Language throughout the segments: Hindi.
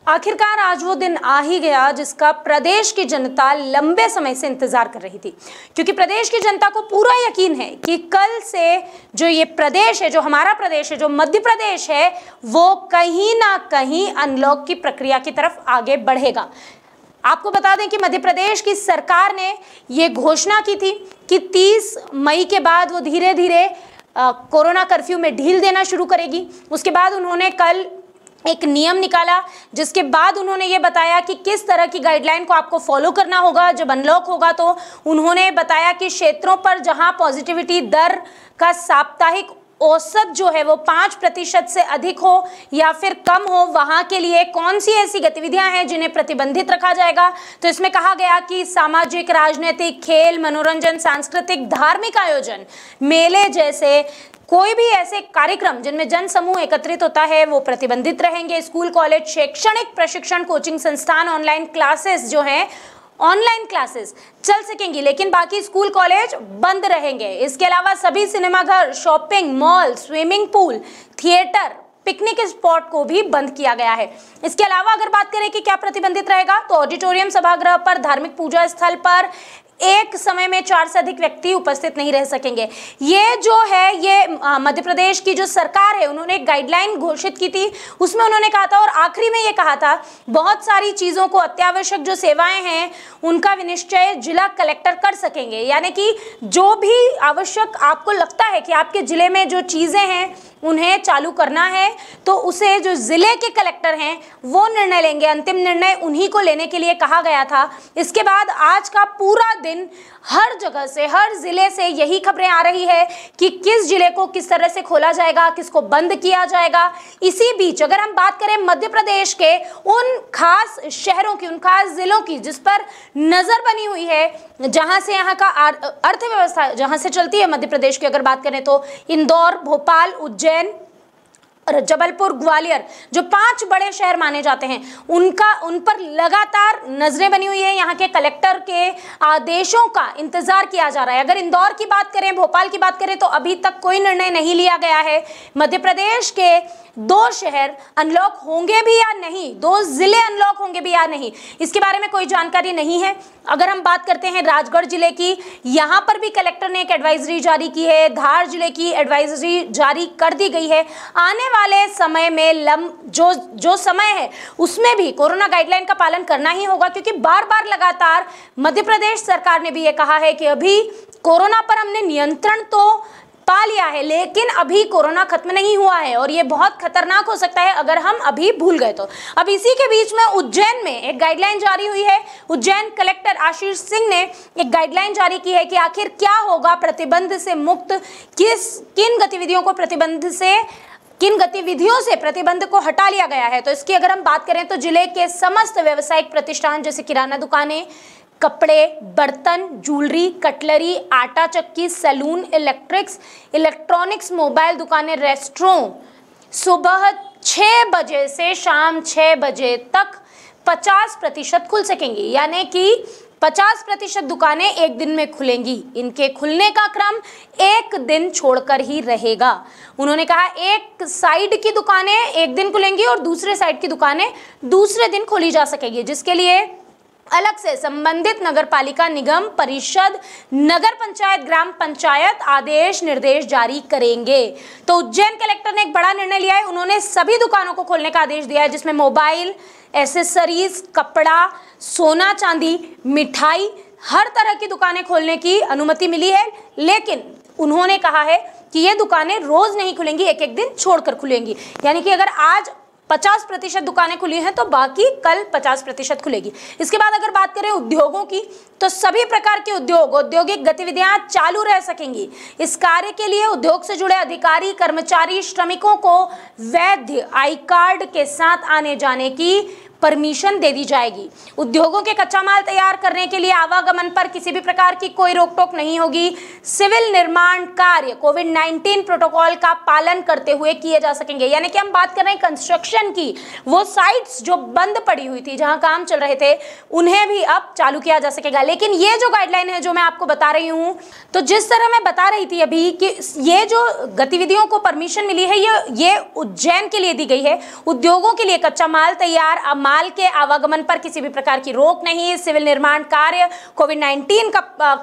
आखिरकार आज वो दिन आ ही गया जिसका प्रदेश की जनता लंबे समय से इंतजार कर रही थी, क्योंकि प्रदेश की जनता को पूरा यकीन है कि कल से जो ये प्रदेश है, जो हमारा प्रदेश है, जो मध्य प्रदेश है, वो कहीं ना कहीं अनलॉक की प्रक्रिया की तरफ आगे बढ़ेगा। आपको बता दें कि मध्य प्रदेश की सरकार ने ये घोषणा की थी कि 30 मई के बाद वो धीरे धीरे कोरोना कर्फ्यू में ढील देना शुरू करेगी। उसके बाद उन्होंने कल एक नियम निकाला, जिसके बाद उन्होंने ये बताया कि किस तरह की गाइडलाइन को आपको फॉलो करना होगा जब अनलॉक होगा। तो उन्होंने बताया कि क्षेत्रों पर जहां पॉजिटिविटी दर का साप्ताहिक औसत जो है वो 5% से अधिक हो या फिर कम हो, वहां के लिए कौन सी ऐसी गतिविधियां हैं जिन्हें प्रतिबंधित रखा जाएगा। तो इसमें कहा गया कि सामाजिक, राजनीतिक, खेल, मनोरंजन, सांस्कृतिक, धार्मिक आयोजन, मेले जैसे कोई भी ऐसे कार्यक्रम जिनमें जन समूह एकत्रित होता है वो प्रतिबंधित रहेंगे। स्कूल, कॉलेज, शैक्षणिक प्रशिक्षण, कोचिंग संस्थान, ऑनलाइन क्लासेस जो हैं, ऑनलाइन क्लासेस चल सकेंगी, लेकिन बाकी स्कूल, कॉलेज बंद रहेंगे। इसके अलावा सभी सिनेमाघर, shopping mall, swimming pool, theatre, picnic spot को भी बंद किया गया है। इसके अलावा अगर बात करें कि क्या प्रतिबंधित रहेगा, तो ऑडिटोरियम, सभागृह पर, धार्मिक पूजा स्थल पर एक समय में 4 से अधिक व्यक्ति उपस्थित नहीं रह सकेंगे। ये जो है ये मध्य प्रदेश की जो सरकार है उन्होंने एक गाइडलाइन घोषित की थी, उसमें उन्होंने कहा था और आखिरी में ये कहा था बहुत सारी चीज़ों को, अत्यावश्यक जो सेवाएं हैं उनका विनिश्चय जिला कलेक्टर कर सकेंगे। यानी कि जो भी आवश्यक आपको लगता है कि आपके जिले में जो चीज़ें हैं उन्हें चालू करना है तो उसे जो जिले के कलेक्टर हैं वो निर्णय लेंगे। अंतिम निर्णय उन्हीं को लेने के लिए कहा गया था। इसके बाद आज का पूरा दिन हर जगह से, हर जिले से यही खबरें आ रही है कि किस जिले को किस तरह से खोला जाएगा, किसको बंद किया जाएगा। इसी बीच अगर हम बात करें मध्य प्रदेश के उन खास शहरों की, उन खास जिलों की जिस पर नजर बनी हुई है, जहां से यहाँ का अर्थव्यवस्था जहां से चलती है मध्य प्रदेश की अगर बात करें तो इंदौर, भोपाल, उज्जैन, जबलपुर, ग्वालियर, जो 5 बड़े शहर माने जाते हैं, उन पर लगातार नजरें बनी हुई है। यहाँ के कलेक्टर के आदेशों का इंतजार किया जा रहा है। अगर इंदौर की बात करें, भोपाल की बात करें तो अभी तक कोई निर्णय नहीं लिया गया है। मध्य प्रदेश के 2 शहर अनलॉक होंगे भी या नहीं, 2 जिले अनलॉक होंगे भी या नहीं, इसके बारे में कोई जानकारी नहीं है। अगर हम बात करते हैं राजगढ़ जिले की, यहाँ पर भी कलेक्टर ने एक एडवाइजरी जारी की है। धार जिले की एडवाइजरी जारी कर दी गई है। आने वाले समय में जो समय है उसमें भी कोरोना गाइडलाइन का पालन करना ही होगा, क्योंकि बार बार लगातार मध्य प्रदेश सरकार ने भी ये कहा है कि अभी कोरोना पर हमने नियंत्रण तो पा लिया है, लेकिन अभी कोरोना खत्म नहीं हुआ है और ये बहुत खतरनाक हो सकता है अगर हम अभी भूल गए तो। अब इसी के बीच में उज्जैन में एक गाइडलाइन जारी हुई है। उज्जैन कलेक्टर आशीष सिंह ने एक गाइडलाइन जारी की है कि आखिर क्या होगा प्रतिबंध से मुक्त, किन गतिविधियों से प्रतिबंध को हटा लिया गया है। तो इसकी अगर हम बात करें तो जिले के समस्त व्यावसायिक प्रतिष्ठान जैसे किराना दुकानें, कपड़े, बर्तन, ज्वेलरी, कटलरी, आटा चक्की, सैलून, इलेक्ट्रॉनिक्स, मोबाइल दुकानें, रेस्टोरेंट सुबह 6 बजे से शाम 6 बजे तक 50% खुल सकेंगी। यानी कि 50% दुकानें एक दिन में खुलेंगी। इनके खुलने का क्रम एक दिन छोड़कर ही रहेगा। उन्होंने कहा एक साइड की दुकानें एक दिन खुलेंगी और दूसरे साइड की दुकानें दूसरे दिन खोली जा सकेगी, जिसके लिए अलग से संबंधित नगर पालिका, निगम, परिषद, नगर पंचायत, ग्राम पंचायत आदेश निर्देश जारी करेंगे। तो उज्जैन कलेक्टर ने एक बड़ा निर्णय लिया है। उन्होंने सभी दुकानों को खोलने का आदेश दिया है, जिसमें मोबाइल, एसेसरीज, कपड़ा, सोना चांदी, मिठाई, हर तरह की दुकानें खोलने की अनुमति मिली है। लेकिन उन्होंने कहा है कि ये दुकानें रोज नहीं खुलेंगी, एक एक दिन छोड़कर खुलेंगी। यानी कि अगर आज 50% दुकानें खुली हैं तो बाकी कल 50% खुलेगी। इसके बाद अगर बात करें उद्योगों की, तो सभी प्रकार के औद्योगिक गतिविधियां चालू रह सकेंगी। इस कार्य के लिए उद्योग से जुड़े अधिकारी, कर्मचारी, श्रमिकों को वैध आई कार्ड के साथ आने जाने की परमिशन दे दी जाएगी। उद्योगों के कच्चा माल तैयार करने के लिए आवागमन पर किसी भी प्रकार की कोई रोक टोक नहीं होगी। सिविल निर्माण कार्य कोविड-19 प्रोटोकॉल का पालन करते हुए किए जा सकेंगे। यानी कि हम बात कर रहे हैं कंस्ट्रक्शन की, वो साइट्स जो बंद पड़ी हुई थी, जहां काम चल रहे थे, उन्हें भी अब चालू किया जा सकेगा। लेकिन ये जो गाइडलाइन है जो मैं आपको बता रही हूँ, तो जिस तरह मैं बता रही थी अभी कि ये जो गतिविधियों को परमिशन मिली है ये उज्जैन के लिए दी गई है। उद्योगों के लिए कच्चा माल तैयार माल के आवागमन पर किसी भी प्रकार की रोक नहीं। सिविल निर्माण कार्य कोविड-19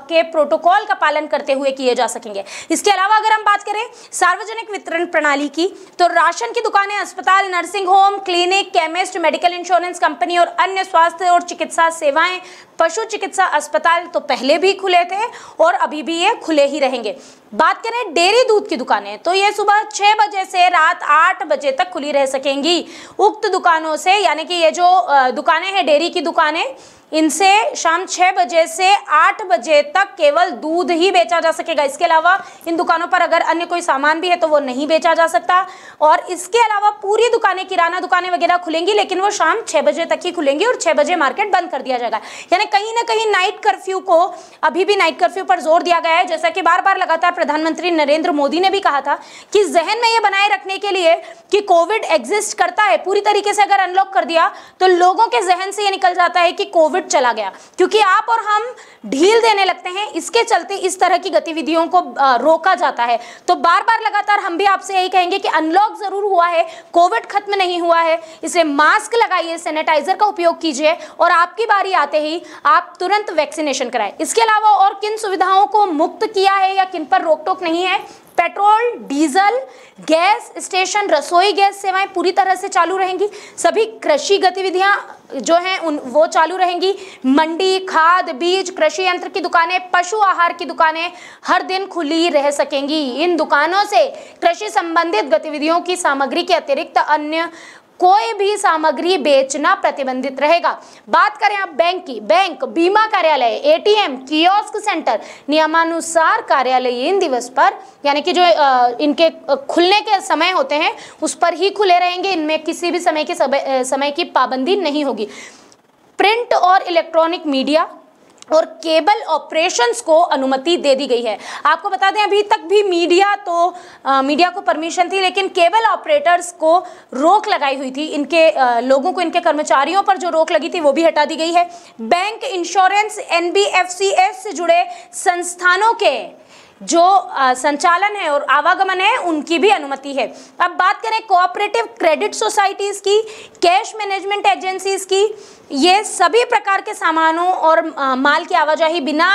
के प्रोटोकॉल का पालन करते हुए किए जा सकेंगे। इसके अलावा अगर हम बात करें सार्वजनिक वितरण प्रणाली की, तो राशन की दुकानें, अस्पताल, nursing home, clinic, chemist, medical insurance company और अन्य स्वास्थ्य और चिकित्सा सेवाएं, पशु चिकित्सा अस्पताल तो पहले भी खुले थे और अभी भी ये खुले ही रहेंगे। बात करें डेयरी दूध की दुकानें, तो ये सुबह 6 बजे से रात 8 बजे तक खुली रह सकेंगी। उक्त दुकानों से, यानी कि ये जो दुकानें हैं डेयरी की दुकानें, इनसे शाम 6 बजे से 8 बजे तक केवल दूध ही बेचा जा सकेगा। इसके अलावा इन दुकानों पर अगर अन्य कोई सामान भी है तो वो नहीं बेचा जा सकता। और इसके अलावा पूरी दुकानें, किराना दुकानें वगैरह खुलेंगी, लेकिन वो शाम 6 बजे तक ही खुलेंगी और 6 बजे मार्केट बंद कर दिया जाएगा। यानी कहीं ना कहीं नाइट कर्फ्यू को, अभी भी नाइट कर्फ्यू पर जोर दिया गया है। जैसा कि बार बार लगातार प्रधानमंत्री नरेंद्र मोदी ने भी कहा था कि जहन में ये बनाए रखने के लिए कि कोविड एग्जिस्ट करता है, पूरी तरीके से अगर अनलॉक कर दिया तो लोगों के जहन से ये निकल जाता है कि कोविड चला गया, क्योंकि आप और हम ढील देने लगते हैं। इसके चलते इस तरह की गतिविधियों को रोका जाता है। तो बार बार लगातार हम भी आपसे यही कहेंगे कि अनलॉक जरूर हुआ है, कोविड खत्म नहीं हुआ है। इसलिए मास्क लगाइए, सैनिटाइजर का उपयोग कीजिए और आपकी बारी आते ही आप तुरंत वैक्सीनेशन कराएं। इसके अलावा और किन सुविधाओं को मुक्त किया है या किन पर रोक टोक नहीं है? पेट्रोल, डीजल, गैस स्टेशन, रसोई गैस सेवाएं पूरी तरह से चालू रहेंगी। सभी कृषि गतिविधियां जो हैं वो चालू रहेंगी। मंडी, खाद, बीज, कृषि यंत्र की दुकानें, पशु आहार की दुकानें हर दिन खुली रह सकेंगी। इन दुकानों से कृषि संबंधित गतिविधियों की सामग्री के अतिरिक्त अन्य कोई भी सामग्री बेचना प्रतिबंधित रहेगा। बात करें अब बैंक की, बैंक, बीमा कार्यालय, एटीएम, कियोस्क सेंटर नियमानुसार कार्यालय इन दिवस पर, यानी कि जो इनके खुलने के समय होते हैं उस पर ही खुले रहेंगे। इनमें किसी भी समय की पाबंदी नहीं होगी। प्रिंट और इलेक्ट्रॉनिक मीडिया और केबल ऑपरेशंस को अनुमति दे दी गई है। आपको बता दें अभी तक भी मीडिया को परमिशन थी, लेकिन केबल ऑपरेटर्स को रोक लगाई हुई थी। इनके लोगों को, इनके कर्मचारियों पर जो रोक लगी थी वो भी हटा दी गई है। बैंक, इंश्योरेंस, एनबीएफसीएस से जुड़े संस्थानों के जो संचालन है और आवागमन है उनकी भी अनुमति है। अब बात करें कोऑपरेटिव क्रेडिट सोसाइटीज की, कैश मैनेजमेंट एजेंसीज की, ये सभी प्रकार के सामानों और माल की आवाजाही बिना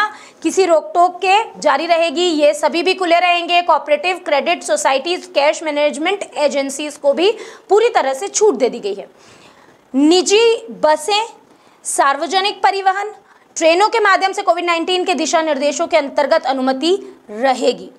किसी रोक टोक के जारी रहेगी। ये सभी भी खुले रहेंगे। Cooperative credit societies, cash management agencies को भी पूरी तरह से छूट दे दी गई है। निजी बसें, सार्वजनिक परिवहन, ट्रेनों के माध्यम से कोविड-19 के दिशा निर्देशों के अंतर्गत अनुमति रहेगी।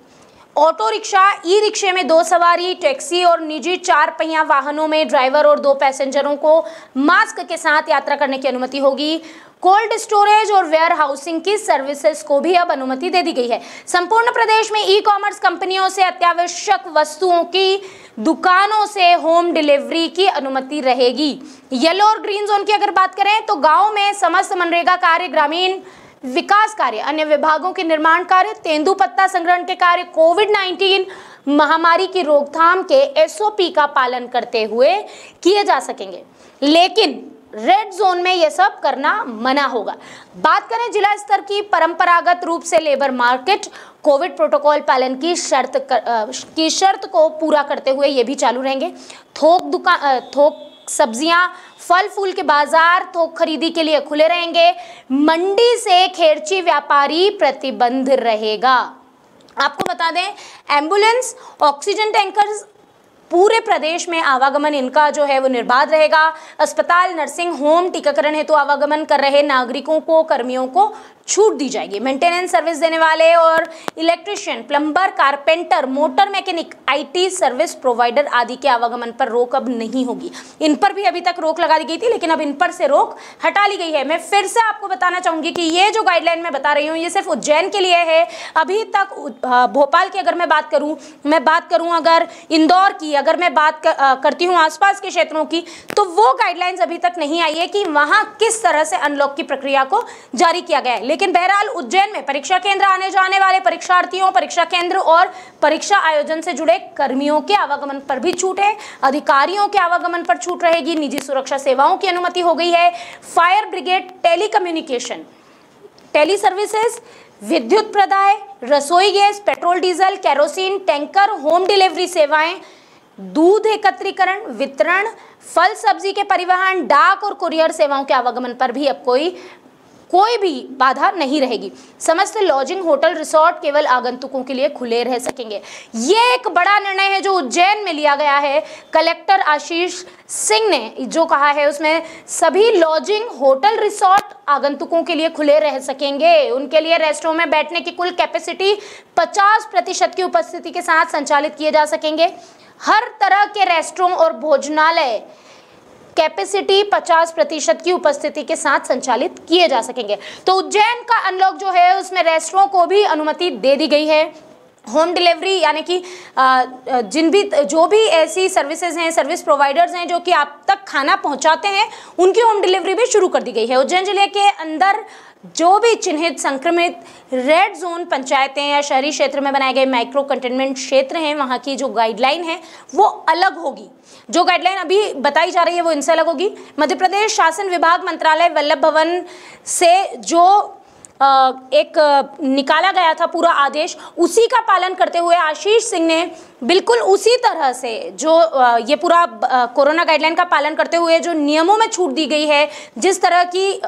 ऑटो रिक्शा, ई रिक्शे में 2 सवारी, टैक्सी और निजी 4 पहिया वाहनों में ड्राइवर और 2 पैसेंजरों को मास्क के साथ यात्रा करने की अनुमति होगी। कोल्ड स्टोरेज और वेयर हाउसिंग की सर्विसेज को भी अब अनुमति दे दी गई है। संपूर्ण प्रदेश में ई कॉमर्स कंपनियों से अत्यावश्यक वस्तुओं की दुकानों से होम डिलीवरी की अनुमति रहेगी। येलो और ग्रीन जोन की अगर बात करें तो गांव में समस्त मनरेगा कार्य, ग्रामीण विकास कार्य, अन्य विभागों के निर्माण कार्य, तेंदुपत्ता संग्रहण के कार्य कोविड-19 महामारी की रोकथाम के एसओपी का पालन करते हुए किए जा सकेंगे, लेकिन रेड जोन में यह सब करना मना होगा। बात करें जिला स्तर की, परंपरागत रूप से लेबर मार्केट कोविड प्रोटोकॉल पालन की शर्त को पूरा करते हुए ये भी चालू रहेंगे। थोक सब्जियां, फल फूल के बाजार थोक खरीदी के लिए खुले रहेंगे। मंडी से खेरची व्यापारी प्रतिबंध रहेगा। आपको बता दें एम्बुलेंस, ऑक्सीजन टैंकर्स, पूरे प्रदेश में आवागमन इनका जो है वो निर्बाध रहेगा। अस्पताल, नर्सिंग होम, टीकाकरण हेतु आवागमन कर रहे नागरिकों को, कर्मियों को छूट दी जाएगी। मेंटेनेंस सर्विस देने वाले और electrician, plumber, carpenter, motor mechanic, IT service provider आदि के आवागमन पर रोक अब नहीं होगी। इन पर भी अभी तक रोक लगा दी गई थी, लेकिन अब इन पर से रोक हटा ली गई है। मैं फिर से आपको बताना चाहूंगी कि ये जो गाइडलाइन मैं बता रही हूँ ये सिर्फ उज्जैन के लिए है। अभी तक भोपाल की अगर मैं बात करूँ अगर इंदौर की, अगर मैं बात करती हूँ आसपास के क्षेत्रों की, तो वो गाइडलाइंस अभी तक नहीं आई है कि वहां किस तरह से अनलॉक की प्रक्रिया को जारी किया गया है। लेकिन बहरहाल उज्जैन में परीक्षा केंद्र आने जाने वाले परीक्षार्थियों, परीक्षा केंद्र और परीक्षा आयोजन से जुड़े कर्मियों के आवागमन पर भी छूट है। अधिकारियों के आवागमन पर छूट रहेगी। निजी सुरक्षा सेवाओं की अनुमति हो गई है। Fire brigade, telecommunication, tele services, विद्युत प्रदाय, रसोई gas, petrol diesel, kerosene, tanker, home delivery सेवाएं, दूध एकत्रीकरण, वितरण, फल सब्जी के परिवहन, डाक और कुरियर सेवाओं के आवागमन पर भी अब कोई भी बाधा नहीं रहेगी। समस्त लॉजिंग, होटल, रिसोर्ट केवल आगंतुकों के लिए खुले रह सकेंगे। ये एक बड़ा निर्णय है जो उज्जैन में लिया गया है। कलेक्टर आशीष सिंह ने जो कहा है उसमें सभी लॉजिंग, होटल, रिसोर्ट आगंतुकों के लिए खुले रह सकेंगे। उनके लिए रेस्टोरेंट में बैठने की कुल कैपेसिटी 50% की उपस्थिति के साथ संचालित किए जा सकेंगे। हर तरह के रेस्टोरेंट और भोजनालय कैपेसिटी 50% की उपस्थिति के साथ संचालित किए जा सकेंगे। तो उज्जैन का अनलॉक जो है उसमें रेस्टोरेंट को भी अनुमति दे दी गई है। होम डिलीवरी यानी कि जो भी ऐसी सर्विसेज हैं, सर्विस प्रोवाइडर्स हैं जो कि आप तक खाना पहुंचाते हैं, उनकी होम डिलीवरी भी शुरू कर दी गई है। उज्जैन जिले के अंदर जो भी चिन्हित संक्रमित रेड जोन पंचायतें या शहरी क्षेत्र में बनाए गए माइक्रो कंटेनमेंट क्षेत्र हैं, वहाँ की जो गाइडलाइन है वो अलग होगी। जो गाइडलाइन अभी बताई जा रही है वो इनसे अलग होगी। मध्य प्रदेश शासन विभाग मंत्रालय वल्लभ भवन से जो एक निकाला गया था पूरा आदेश, उसी का पालन करते हुए आशीष सिंह ने बिल्कुल उसी तरह से जो ये पूरा कोरोना गाइडलाइन का पालन करते हुए जो नियमों में छूट दी गई है, जिस तरह की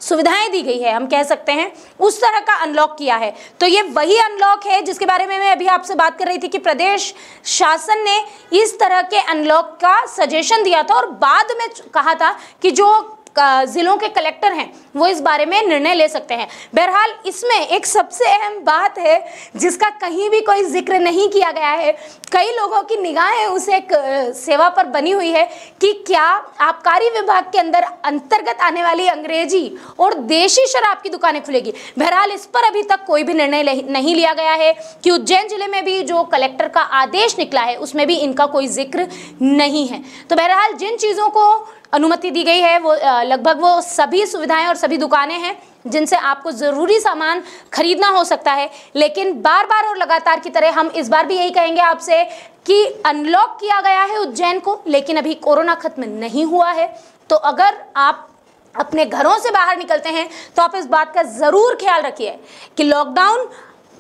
सुविधाएं दी गई है, हम कह सकते हैं उस तरह का अनलॉक किया है। तो ये वही अनलॉक है जिसके बारे में मैं अभी आपसे बात कर रही थी कि प्रदेश शासन ने इस तरह के अनलॉक का सजेशन दिया था और बाद में कहा था कि जो जिलों के कलेक्टर हैं वो इस बारे में निर्णय ले सकते हैं। बहरहाल इसमें एक सबसे अहम बात है जिसका कहीं भी कोई जिक्र नहीं किया गया है। कई लोगों की निगाहें उस एक सेवा पर बनी हुई है कि क्या आबकारी विभाग के अंतर्गत आने वाली अंग्रेजी और देशी शराब की दुकानें खुलेगी। बहरहाल इस पर अभी तक कोई भी निर्णय नहीं लिया गया है कि उज्जैन जिले में भी जो कलेक्टर का आदेश निकला है उसमें भी इनका कोई जिक्र नहीं है। तो बहरहाल जिन चीज़ों को अनुमति दी गई है वो लगभग वो सभी सुविधाएं और सभी दुकानें हैं जिनसे आपको ज़रूरी सामान खरीदना हो सकता है। लेकिन बार बार और लगातार की तरह हम इस बार भी यही कहेंगे आपसे कि अनलॉक किया गया है उज्जैन को, लेकिन अभी कोरोना खत्म नहीं हुआ है। तो अगर आप अपने घरों से बाहर निकलते हैं तो आप इस बात का ज़रूर ख्याल रखिए कि लॉकडाउन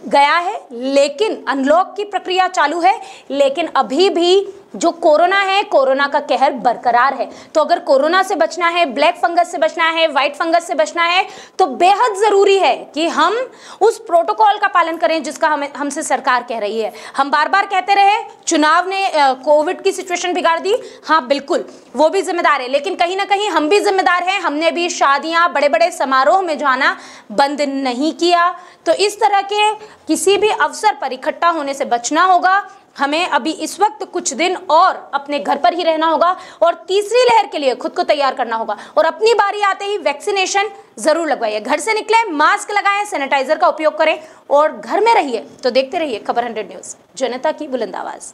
गया है लेकिन अनलॉक की प्रक्रिया चालू है, लेकिन अभी भी जो कोरोना है, कोरोना का कहर बरकरार है। तो अगर कोरोना से बचना है, ब्लैक फंगस से बचना है, व्हाइट फंगस से बचना है, तो बेहद ज़रूरी है कि हम उस प्रोटोकॉल का पालन करें जिसका हमसे सरकार कह रही है। हम बार बार कहते रहे चुनाव ने कोविड की सिचुएशन बिगाड़ दी, हाँ बिल्कुल वो भी जिम्मेदार है, लेकिन कहीं ना कहीं हम भी जिम्मेदार हैं। हमने भी शादियाँ, बड़े बड़े समारोह में जाना बंद नहीं किया। तो इस तरह के किसी भी अवसर पर इकट्ठा होने से बचना होगा। हमें अभी इस वक्त कुछ दिन और अपने घर पर ही रहना होगा और तीसरी लहर के लिए खुद को तैयार करना होगा और अपनी बारी आते ही वैक्सीनेशन जरूर लगवाइए। घर से निकले, मास्क लगाएं, सैनिटाइजर का उपयोग करें और घर में रहिए। तो देखते रहिए खबर 100 न्यूज़, जनता की बुलंद आवाज।